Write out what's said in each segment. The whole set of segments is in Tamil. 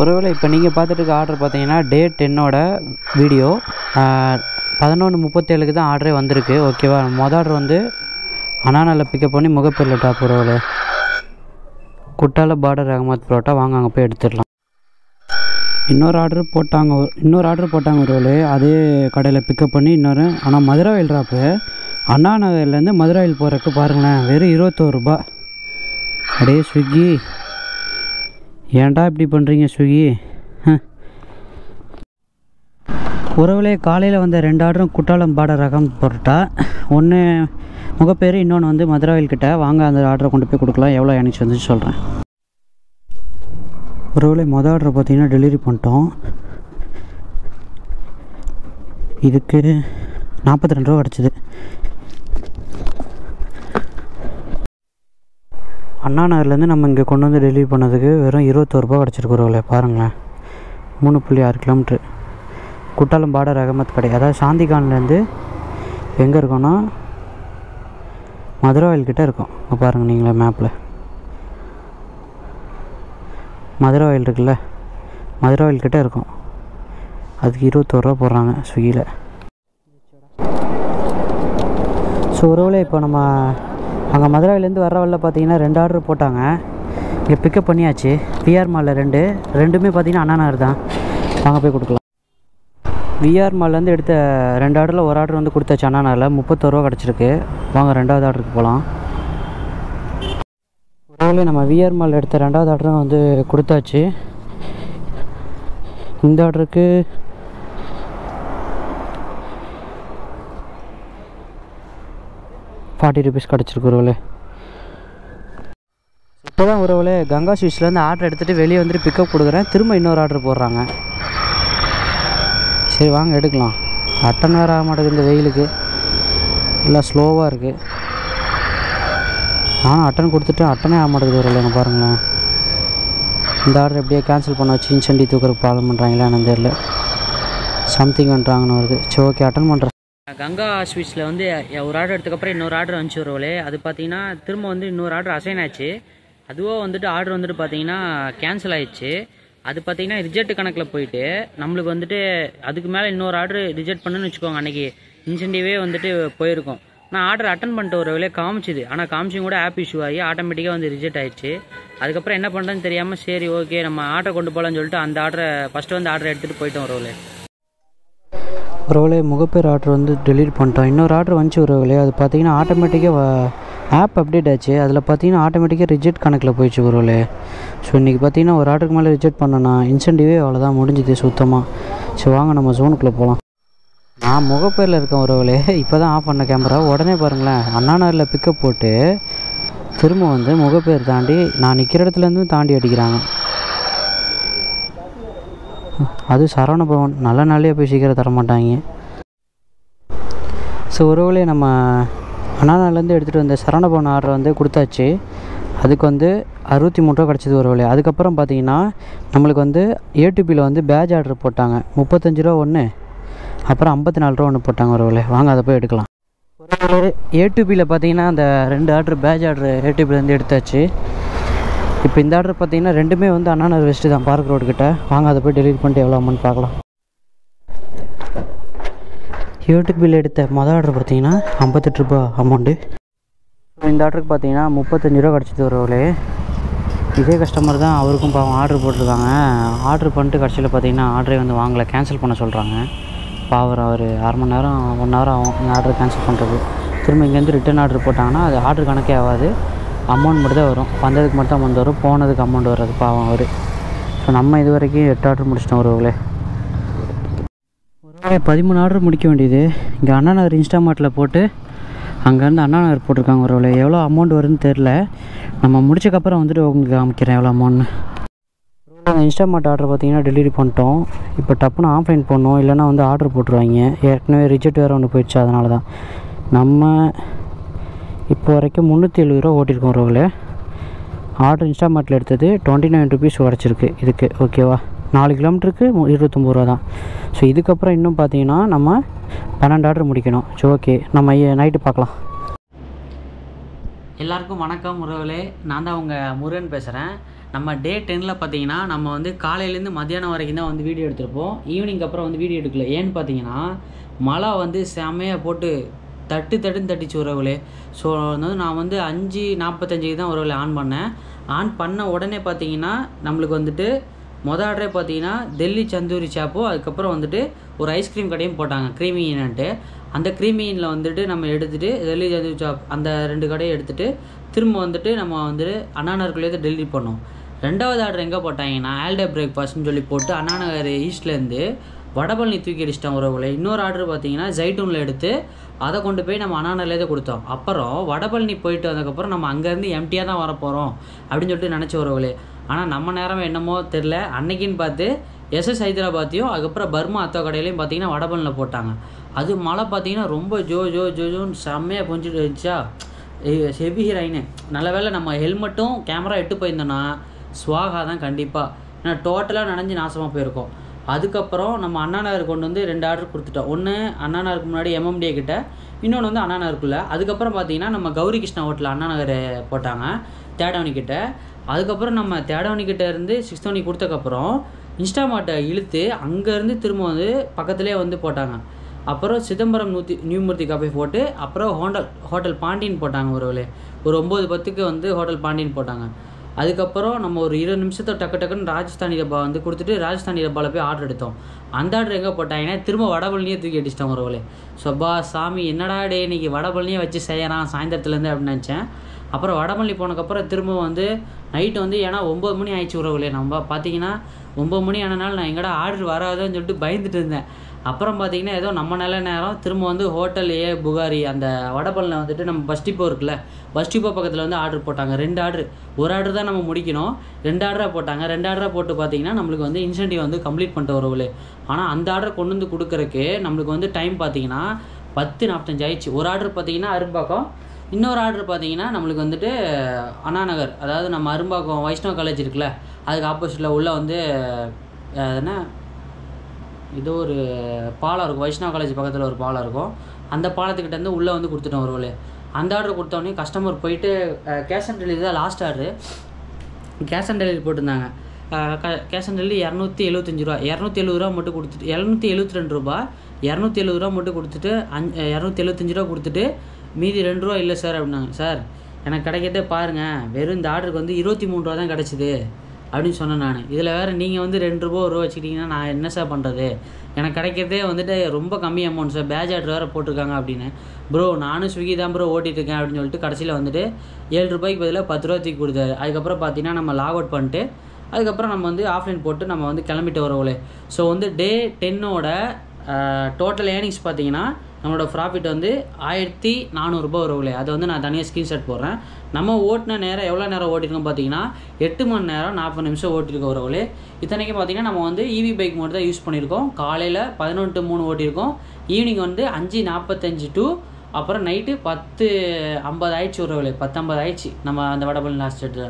ஒருவேளை இப்போ நீங்கள் பார்த்துட்டு இருக்க ஆர்டர் பார்த்தீங்கன்னா டே 10ஓட வீடியோ 11:37க்கு தான் ஆர்டரே வந்திருக்கு. ஓகேவா, மொதல் ஆர்டர் வந்து அண்ணாநகரில் பிக்கப் பண்ணி முகப்பேரில் டாப் ஒருவேளை குட்டால பார்டர் அகமத் புரோட்டா. வாங்க அங்கே போய் எடுத்துடலாம். இன்னொரு ஆர்டர் போட்டாங்க ஒருவேளை அதே கடையில் பிக்கப் பண்ணி இன்னொரு. ஆனால் மதுராவில் ட்ராப்பு அண்ணா நகர்லேருந்து மதுராவில் போகிறக்கு பாருங்களேன், வெறும் 21 ரூபா. அடே ஸ்விக்கி, ஏன்டா இப்படி பண்ணுறீங்க ஸ்விக்கி? உறவுலே காலையில் வந்த 2 ஆர்டரும் குட்டாலம் பார்டர் ரகம் புரோட்டா, ஒன்று முகப்பேர், இன்னொன்று வந்து மதுராவில் கிட்ட. வாங்க அந்த ஆர்டரை கொண்டு போய் கொடுக்கலாம். எவ்வளோ எனக்கு வந்துச்சு சொல்கிறேன். ஒருவேளை மொதல் ஆர்டர் பார்த்தீங்கன்னா டெலிவரி பண்ணிட்டோம். இதுக்கு 42 ரூபா கிடச்சிது. அண்ணா நகர்லேருந்து நம்ம இங்கே கொண்டு வந்து டெலிவரி பண்ணதுக்கு வெறும் 21 ரூபா கிடச்சிருக்கு. ஒருவேளை பாருங்களேன், 3.6 கிலோமீட்ரு குட்டாலம் பார்டர் அகமத் கடை. அதாவது சாந்திகான்லேருந்து எங்கே இருக்கோன்னா மதுராவில் கிட்டே இருக்கும். பாருங்கள் நீங்களே மேப்பில் மதுராவில் இருக்குல்ல, மதுராவில் கிட்டே இருக்கும். அதுக்கு 21 ரூபா போடுறாங்க ஸ்விக்கியில். ஸோ ஒருவேளை இப்போ நம்ம அங்கே மதுராவிலேருந்து வர வழியில் பார்த்தீங்கன்னா 2 ஆர்டர் போட்டாங்க. இங்கே பிக்கப் பண்ணியாச்சு. விஆர் மாலில் ரெண்டுமே பார்த்தீங்கன்னா அண்ணா நகர் தான். வாங்க போய் கொடுக்கலாம். விஆர் மால்லேருந்து எடுத்த 2 ஆர்டரில் ஒரு ஆர்டர் வந்து கொடுத்தாச்சு அண்ணா நகரில். 31 ரூபா கிடச்சிருக்கு. வாங்க 2வது ஆர்டருக்கு போகலாம். ஒருவேளை நம்ம விஆர் மால் எடுத்த 2வது ஆர்டரும் வந்து கொடுத்தாச்சு. இந்த ஆர்டருக்கு ₹40 கிடச்சிருக்கு. ஒருவேளை இப்போ தான் ஒருவேளை கங்கா ஸ்வீட்ஸ்லேருந்து ஆர்டர் எடுத்துகிட்டு வெளியே வந்துட்டு பிக்கப் கொடுக்குறேன். திரும்ப இன்னொரு ஆர்டர் போடுறாங்க. சரி வாங்க எடுக்கலாம். அட்டன் வேறு ஆக மாட்டேங்குது இந்த வெயிலுக்கு, எல்லாம் ஸ்லோவாக இருக்குது. நானும் அட்டன் கொடுத்துட்டு அட்டனே ஆக மாட்டேங்குது. ஒருவேளை பாருங்களேன், இந்த ஆர்டர் எப்படியே கேன்சல் பண்ண வச்சு இன்சென்டிவ் தூக்கிறதுக்கு ப்ராப்ளம் பண்ணுறாங்களா என்னன்னு தெரியல. சம்திங் வந்துட்டாங்கன்னு வருது. சரி ஓகே, அட்டன் பண்ணுறேன். கங்கா ஸ்வீட்ஸில் வந்து ஒரு ஆர்டர் எடுத்துக்கப்புறம் இன்னொரு ஆர்டர் வந்துச்சு ஒருவேளை. அது பார்த்தீங்கன்னா திரும்ப வந்து இன்னொரு ஆர்டர் அசைன் ஆச்சு. அதுவோ வந்துட்டு ஆர்டர் வந்துட்டு பார்த்தீங்கன்னா கேன்சல் ஆயிடுச்சு. அது பார்த்தீங்கன்னா ரிஜெக்ட் கணக்கில் போயிட்டு நம்மளுக்கு வந்துட்டு அதுக்கு மேலே இன்னொரு ஆர்டர் ரிஜெக்ட் பண்ணுன்னு வச்சுக்கோங்க. அன்றைக்கி இன்சென்டிவே வந்துட்டு போயிருக்கும். நான் ஆர்டர் அட்டன் பண்ணிட்டு ஒரு வேலையை காமிச்சிது. ஆனால் காமிச்சும் கூட ஆப் இஷ்யூ ஆகி ஆட்டோமேட்டிக்காக வந்து ரிஜெக்ட் ஆயிடுச்சு. அதுக்கப்புறம் என்ன பண்ணுறதுன்னு தெரியாமல் சரி ஓகே நம்ம ஆர்டர் கொண்டு போகலான்னு சொல்லிட்டு அந்த ஆர்டரை ஃபஸ்ட்டு வந்து ஆர்டர் எடுத்துகிட்டு போயிட்டோம். ஒரு வேளை முகப்பேர் ஆர்டர் வந்து டெலிவரி பண்ணிட்டோம். இன்னொரு ஆர்டர் வந்துச்சு ஒரு வேலையை. அது பார்த்தீங்கன்னா ஆட்டோமேட்டிக்காக ஆப் அப்டேட் ஆச்சு. அதில் பார்த்தீங்கன்னா ஆட்டோமேட்டிக்காக ரிஜெக்ட் கணக்கில் போயிடுச்சு ஒரு வேலை. ஸோ இன்றைக்கி பார்த்தீங்கன்னா ஒரு ஆர்டருக்கு மேலே ரிஜெக்ட் பண்ணேன்னா இன்சென்டிவே அவ்வளோதான், முடிஞ்சுது சுத்தமாக. ஸோ வாங்க நம்ம ஜோனுக்குள்ளே போகலாம். நான் முகப்பேரில் இருக்கேன் ஒரு வேலை. இப்போ தான் ஆஃப் பண்ண கேமரா. உடனே பாருங்களேன், அண்ணா நகரில் பிக்கப் போட்டு திரும்ப வந்து முகப்பேர் தாண்டி நான் நிற்கிற இடத்துலேருந்து தாண்டி அடிக்கிறாங்க. அது சரவணபவன் நல்ல நாளே போய் சீக்கிரம் தரமாட்டாங்க. ஸோ ஒரு வேளையை நம்ம அண்ணா நகர்லேருந்து எடுத்துகிட்டு வந்த சரவணபவன் ஆர்டர் வந்து கொடுத்தாச்சு. அதுக்கு வந்து 63 ரூபா கிடச்சிது ஒரு வேலை. அதுக்கப்புறம் பார்த்தீங்கன்னா நம்மளுக்கு வந்து ஏடிபியில் வந்து பேட்ச் ஆர்டர் போட்டாங்க. 35 ரூபா ஒன்று, அப்புறம் 54 ரூபா ஒன்று போட்டாங்க ஒரு வேலை. வாங்க அதை போய் எடுக்கலாம். ஒரு ஏடிபியில் பார்த்தீங்கன்னா அந்த 2 ஆர்டர் பேட்ச் ஆர்டர் ஏடிபிலேருந்து எடுத்தாச்சு. இப்போ இந்த ஆர்டர் பார்த்தீங்கன்னா ரெண்டுமே வந்து அண்ணா நகர் வெஸ்ட்டு தான், பார்க் ரோடு கிட்ட. வாங்க அதை போய் டெலிவரி பண்ணிட்டு எவ்வளோ அமௌண்ட் பார்க்கலாம். யூடியூப்பில் எடுத்த மொதல் ஆர்டர் பார்த்தீங்கன்னா 58 ரூபா அமௌண்ட்டு. இந்த ஆர்டருக்கு பார்த்தீங்கன்னா 35 ரூபா கிடச்சிது ஒரு வேலை. இதே கஸ்டமர் தான், அவருக்கும் பாவம் ஆர்டர் போட்டிருக்காங்க. ஆர்டர் பண்ணிட்டு கடைசியில் பார்த்தீங்கன்னா ஆர்டரே வந்து வாங்கலை, கேன்சல் பண்ண சொல்கிறாங்க. பாவம் அவர் 1/2 மணி நேரம் 1 ஹவர் ஆகும் இந்த ஆர்டர் கேன்சல் பண்ணுறது. திரும்ப இங்கேருந்து ரிட்டன் ஆர்டர் போட்டாங்கன்னா அது ஆர்டர் கணக்கே ஆகாது, அமௌண்ட் மட்டும் தான் வரும். வந்ததுக்கு மட்டும் அமௌண்ட் வரும், போனதுக்கு அமௌண்ட் வராது பாவம் அவர். ஸோ நம்ம இது வரைக்கும் 8 ஆர்டர் முடிச்சிட்டோம் ஒரு வேலை. 13 ஆர்டர் முடிக்க வேண்டியது. இங்கே அண்ணா நகர் இன்ஸ்டாமார்ட்டில் போட்டு அங்கேருந்து அண்ணா நகர் போட்டிருக்காங்க ஒரு வேலை. எவ்வளோ அமௌண்ட் வருதுன்னு தெரில. நம்ம முடிச்சக்கப்புறம் வந்துட்டு உங்களுக்கு காமிக்கிறேன் எவ்வளோ அமௌண்ட்னு. அந்த இன்ஸ்டாமார்ட் ஆர்டர் பார்த்தீங்கன்னா டெலிவரி பண்ணிட்டோம். இப்போ டப்புன்னு ஆஃப்லைன் பண்ணோம், இல்லைனா வந்து ஆர்டர் போட்டுருவாங்க. ஏற்கனவே ரிஜெக்ட் வேறு ஒன்று போயிடுச்சு. அதனால தான் நம்ம இப்போ வரைக்கும் 370 ரூபா ஓட்டியிருக்கோம் ஒரு வேலை. ஆர்டர் இன்ஸ்டாமார்ட்டில் எடுத்தது 29 ருபீஸ் கிடச்சிருக்கு இதுக்கு. ஓகேவா, 4 கிலோமீட்டருக்கு 29 ரூபா தான். ஸோ இதுக்கப்புறம் இன்னும் பார்த்தீங்கன்னா நம்ம 12 ஆர்டர் முடிக்கணும். ஸோ ஓகே, நம்ம நைட்டு பார்க்கலாம். எல்லாருக்கும் வணக்கம் உறவுகளே, நான் தான் உங்கள் முருகன் பேசுகிறேன். நம்ம டே 10ல் பார்த்தீங்கன்னா நம்ம வந்து காலையிலேருந்து மத்தியானம் வரைக்கும் தான் வந்து வீடியோ எடுத்திருப்போம். ஈவினிங் அப்புறம் வந்து வீடியோ எடுக்கல. ஏன்னு பார்த்தீங்கன்னா மழை வந்து செம்மையாக போட்டு தட்டுன்னு தட்டிச்சு உறவுகளே. ஸோ வந்து நான் வந்து 5:45 தான் உறவுகளை ஆன் பண்ணேன். ஆன் பண்ண உடனே பார்த்தீங்கன்னா நம்மளுக்கு வந்துட்டு ஆர்டரே பார்த்தீங்கன்னா டெல்லி தந்தூரி சாப்பும் அதுக்கப்புறம் வந்துட்டு ஒரு ஐஸ்கிரீம் கடையும் போட்டாங்க, க்ரீமி இன்ட்டு. அந்த க்ரீமி இனில் வந்துட்டு நம்ம எடுத்துகிட்டு டெல்லி தந்தூரி சாப் அந்த 2 கடையை எடுத்துகிட்டு திரும்ப வந்துட்டு நம்ம வந்துட்டு அண்ணா நகர்லேயே டெல்லி பண்ணோம். 2வது ஆர்டர் எங்கே போட்டாங்கன்னா ஆல்டே பிரேக்ஃபாஸ்ட்னு சொல்லி போட்டு அண்ணா நகர் ஈஸ்ட்லேருந்து வடபழனி தூக்கி அடிச்சிட்டோம் உறவுகளை. இன்னொரு ஆர்டர் பார்த்தீங்கன்னா ஜைட்டூனில் எடுத்து அதை கொண்டு போய் நம்ம அண்ணா நகர்லேயே கொடுத்தோம். அப்புறம் வடபழனி போயிட்டு வந்ததுக்கப்புறம் நம்ம அங்கேருந்து எம்டியாக தான் வரப்போகிறோம் அப்படின்னு சொல்லிட்டு நினச்ச உறவுகளே. ஆனால் நம்ம நேரம் என்னமோ தெரில, அன்னைக்குன்னு பார்த்து எஸ்எஸ் ஹைதராபாத்தையும் அதுக்கப்புறம் பர்மா அத்தோ கடையிலையும் பார்த்தீங்கன்னா வடபழனியில் போட்டாங்க. அது மழை பார்த்தீங்கன்னா ரொம்ப ஜோன்னு செம்மையாக பொஞ்சிட்டு இருந்துச்சா, ஹெவி ரைனு. நல்ல வேளை நம்ம ஹெல்மெட்டும் கேமரா எட்டு போயிருந்தோன்னா ஸ்வாகா தான் கண்டிப்பாக, ஏன்னா டோட்டலாக நனைஞ்சு நாசமாக போயிருக்கோம். அதுக்கப்புறம் நம்ம அண்ணா நகர் கொண்டு வந்து 2 ஆர்டர் கொடுத்துட்டோம். ஒன்று அண்ணா நகருக்கு முன்னாடி எம்எம்டிஏ கிட்ட, இன்னொன்று வந்து அண்ணா நகருக்குள்ளே. அதுக்கப்புறம் பார்த்தீங்கன்னா நம்ம கௌரி கிருஷ்ணா ஹோட்டலில் அண்ணா நகர் போட்டாங்க தேடவனி கிட்ட. அதுக்கப்புறம் நம்ம தேடவனி கிட்ட இருந்து 6th அவனி கொடுத்தக்கப்புறம் இன்ஸ்டாமார்ட்டை இழுத்து அங்கேருந்து திரும்ப வந்து பக்கத்துலேயே வந்து போட்டாங்க. அப்புறம் சிதம்பரம் நியூமூர்த்தி காஃபே போட்டு அப்புறம் ஹோட்டல் பாண்டியன் போட்டாங்க உறவுகளே. ஒரு 9:10 வந்து ஹோட்டல் பாண்டியன் போட்டாங்க. அதுக்கப்புறம் நம்ம ஒரு 20 நிமிஷத்தை டக்குன்னு ராஜஸ்தானி டப்பா வந்து கொடுத்துட்டு ராஜஸ்தானி டப்பாவில் போய் ஆர்டர் எடுத்தோம். அந்த ஆர்டர் எங்கே போட்டாங்கன்னா திரும்ப வடபழனியே தூக்கி அடிச்சிட்டோம் உறவுகளே. சொப்பா சாமி என்னடா டே இன்றைக்கி வடபழனியே வச்சு செய்யறான் சாயந்தரத்துலேருந்து அப்படின்னு நினச்சேன். அப்புறம் வடபழனி போனதுக்கப்புறம் திரும்ப வந்து நைட்டு வந்து ஏன்னா 9 மணி ஆயிடுச்சு உறவுகளே. நம்ம பார்த்தீங்கன்னா 9 மணி ஆனனால நான் எங்கடா ஆர்டர் வராதுன்னு சொல்லிட்டு பயந்துட்டு இருந்தேன். அப்புறம் பார்த்தீங்கன்னா ஏதோ நம்ம நல்ல நேரம் திரும்ப வந்து ஹோட்டல் புகாரி அந்த வடபழனியில் வந்துட்டு நம்ம பஸ் டிப்போ இருக்குல்ல, பஸ் டிப்போ பக்கத்தில் வந்து ஆர்டர் போட்டாங்க. 2 ஆர்டர், ஒரு ஆர்டர் தான் நம்ம முடிக்கணும், 2 ஆர்டராக போட்டாங்க. 2 ஆர்டராக போட்டு பார்த்தீங்கன்னா நம்மளுக்கு வந்து இன்சென்டிவ் வந்து கம்ப்ளீட் பண்ணிட்ட உறவுகளே. ஆனால் அந்த ஆர்டர் கொண்டு வந்து கொடுக்குறக்கு நம்மளுக்கு வந்து டைம் பார்த்தீங்கன்னா 10:45 ஆயிடுச்சு. ஒரு ஆர்டர் பார்த்தீங்கன்னா அரும்பாக்கம், இன்னொரு ஆர்டர் பார்த்தீங்கன்னா நம்மளுக்கு வந்துட்டு அண்ணா நகர், அதாவது நம்ம அரும்பாக்கம் வைஷ்ணவ காலேஜ் இருக்குல்ல அதுக்கு ஆப்போசிட்டில் உள்ள வந்து என்ன ஏதோ ஒரு பாலம் இருக்கும், வைஷ்ணவ காலேஜ் பக்கத்தில் ஒரு பாலம் இருக்கும், அந்த பாலத்துக்கிட்ட இருந்து உள்ளே வந்து கொடுத்துட்டோம் ஒருவேளை. அந்த ஆர்டர் கொடுத்தோடனே கஸ்டமர் போயிட்டு கேஷ் ஆன் டெலிவரி தான் last order, cash on delivery போட்டிருந்தாங்க. கேஷ் ஆன் டெலிவரி 275 ரூபா, 270 ரூபா மட்டும் கொடுத்துட்டு 272 ரூபா 270 ரூபா மட்டும் கொடுத்துட்டு 275 ரூபா கொடுத்துட்டு மீதி 2 ரூபா இல்லை சார் அப்படின்னாங்க. சார் எனக்கு கிடைக்கிறதே பாருங்கள், வெறும் இந்த ஆர்டருக்கு வந்து 23 ரூபா தான் கிடச்சிது அப்படின்னு சொன்னேன் நான். இதில் வேறு நீங்கள் வந்து 2 ரூபா 1 ரூபா வச்சுக்கிட்டிங்கன்னா நான் என்ன சார் பண்ணுறது, எனக்கு கிடைக்கிறதே வந்துட்டு ரொம்ப கம்மி அமௌண்ட் சார், பேட்ச் ஆர்டர் வேறு போட்டிருக்காங்க அப்படின்னு. ப்ரோ நானும் ஸ்விக்கி தான் ப்ரோ ஓட்டிகிட்ருக்கேன் அப்படின்னு சொல்லிட்டு கடைசியில் வந்துட்டு 7 ரூபாய்க்கு பதிலாக 10 ரூபா தூக்கி கொடுத்தாரு. அதுக்கப்புறம் பார்த்தீங்கன்னா நம்ம லாக் அவுட் பண்ணிட்டு அதுக்கப்புறம் நம்ம வந்து ஆஃப்லைன் போட்டு நம்ம வந்து கிளம்பிட்டு வரவுலே. ஸோ வந்து டே 10ஓட டோட்டல் ஏர்னிங்ஸ் பார்த்தீங்கன்னா நம்மளோட ப்ராஃபிட் வந்து 1400 ரூபா வரவுலே. அதை வந்து நான் தனியாக ஸ்க்ரீன்ஷாட் போடுறேன். நம்ம ஓட்டின நேரம் எவ்வளோ நேரம் ஓட்டிருக்கோம் பார்த்தீங்கன்னா 8 மணி நேரம் 40 நிமிஷம் ஓட்டிருக்கோம் வரவுலே. இத்தனைக்கும் பார்த்தீங்கன்னா நம்ம வந்து இவி பைக் மட்டும் தான் யூஸ் பண்ணியிருக்கோம். காலையில் 11 to 3 ஓட்டியிருக்கோம், ஈவினிங் வந்து 5:45 to அப்புறம் நைட்டு 10:50 ஆயிடுச்சு வரவுலே. 10:50 ஆயிடுச்சு நம்ம அந்த வடபழனி லாஸ்ட் எடுத்து.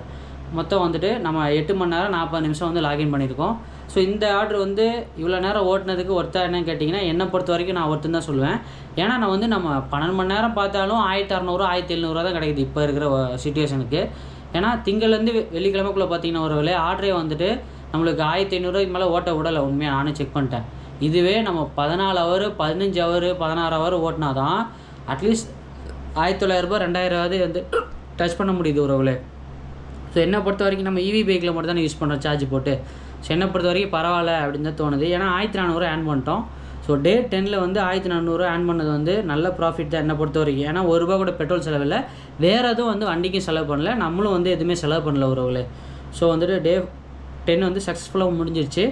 மொத்தம் வந்துட்டு நம்ம 8 மணி நேரம் 40 நிமிஷம் வந்து லாகின் பண்ணியிருக்கோம். ஸோ இந்த ஆர்டர் வந்து இவ்வளோ நேரம் ஓட்டினதுக்கு ஒருத்தா என்னன்னு கேட்டிங்கன்னா என்னை பொறுத்த வரைக்கும் நான் ஒருத்தன் தான் சொல்லுவேன். ஏன்னா நான் வந்து நம்ம 12 மணி நேரம் பார்த்தாலும் 1600 1700 தான் கிடைக்குது இப்போ இருக்கிற சிச்சுவேஷனுக்கு. ஏன்னா திங்கள்லேருந்து வெள்ளிக்கிழமைக்குள்ளே பார்த்தீங்கன்னா ஒரு வேலை ஆர்டரே வந்துட்டு நம்மளுக்கு 1500 மேலே ஓட்ட விடலை. உண்மையாக நானும் செக் பண்ணிட்டேன். இதுவே நம்ம 14 ஹவர் 15 ஹவர் 16 ஹவர் ஓட்டினா தான் அட்லீஸ்ட் 1900 ரூபாய் 2000 வந்து டச் பண்ண முடியுது உறவுகளே. ஸோ என்னை பொறுத்த வரைக்கும் நம்ம இவி பைக்கில் மட்டும் தான் யூஸ் பண்ணுறோம் சார்ஜ் போட்டு. ஸோ என்னை பொறுத்த வரைக்கும் பரவாயில்ல அப்படின்னு தான் தோணுது. ஏன்னா 1400 ஆன் பண்ணிட்டோம். ஸோ டே 10ல் வந்து 1400 ஆன் பண்ணது வந்து நல்ல ப்ராஃபிட் தான் என்னை பொறுத்த வரைக்கும். ஏன்னா 1 ரூபா கூட பெட்ரோல் செலவில்லை, வேறு எதுவும் வந்து வண்டிக்கும் செலவு பண்ணல, நம்மளும் வந்து எதுவுமே செலவு பண்ணல உறவுகளே. ஸோ வந்துட்டு டே 10 வந்து சக்ஸஸ்ஃபுல்லாக முடிஞ்சிருச்சு.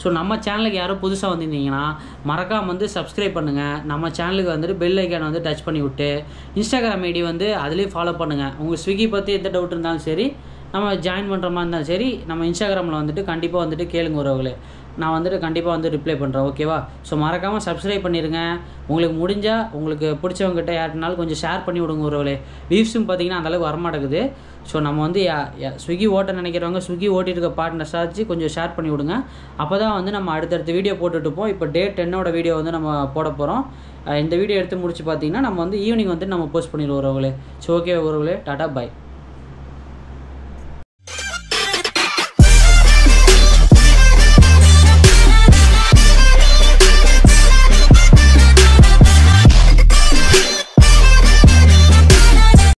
ஸோ நம்ம சேனலுக்கு யாரும் புதுசாக வந்திருந்தீங்கன்னா மறக்காமல் வந்து சப்ஸ்கிரைப் பண்ணுங்கள். நம்ம சேனலுக்கு வந்துட்டு பெல் ஐக்கான் வந்து டச் பண்ணி விட்டு இன்ஸ்டாகிராம் ஐடி வந்து அதுலேயும் ஃபாலோ பண்ணுங்கள். உங்கள் ஸ்விக்கி பற்றி எந்த டவுட் இருந்தாலும் சரி, நம்ம ஜாயின் பண்ணுற மாதிரி இருந்தாலும் சரி, நம்ம இன்ஸ்டாகிராமில் வந்துட்டு கண்டிப்பாக வந்துட்டு கேளுங்க உறவுகளே. நான் வந்துட்டு கண்டிப்பாக வந்து ரிப்ளை பண்ணுறேன், ஓகேவா? ஸோ மறக்காமல் சப்ஸ்கிரைப் பண்ணிடுங்க. உங்களுக்கு முடிஞ்சால் உங்களுக்கு பிடிச்சவங்ககிட்ட யாருனாலும் கொஞ்சம் ஷேர் பண்ணி விடுங்க உறவுகளே. வியூஸும் பார்த்தீங்கன்னா அந்தளவுக்கு வரமாட்டேங்குது. ஸோ நம்ம வந்து ஸ்விக்கி ஓட்ட நினைக்கிறவங்க ஸ்விக்கி ஓட்டிட்டு இருக்க பார்ட்னர்ஸ் ஆச்சு கொஞ்சம் ஷேர் பண்ணி விடுங்க. அப்போ தான் வந்து நம்ம அடுத்தடுத்த வீடியோ போட்டுட்ருப்போம். இப்போ டே 10ஓட வீடியோ வந்து நம்ம போட போகிறோம். இந்த வீடியோ எடுத்து முடிச்சு பார்த்தீங்கன்னா நம்ம வந்து ஈவினிங் வந்து நம்ம போஸ்ட் பண்ணிடுவோம் உறவுகளே. ஸோ ஓகே உறவுகளே, டாடா பாய்.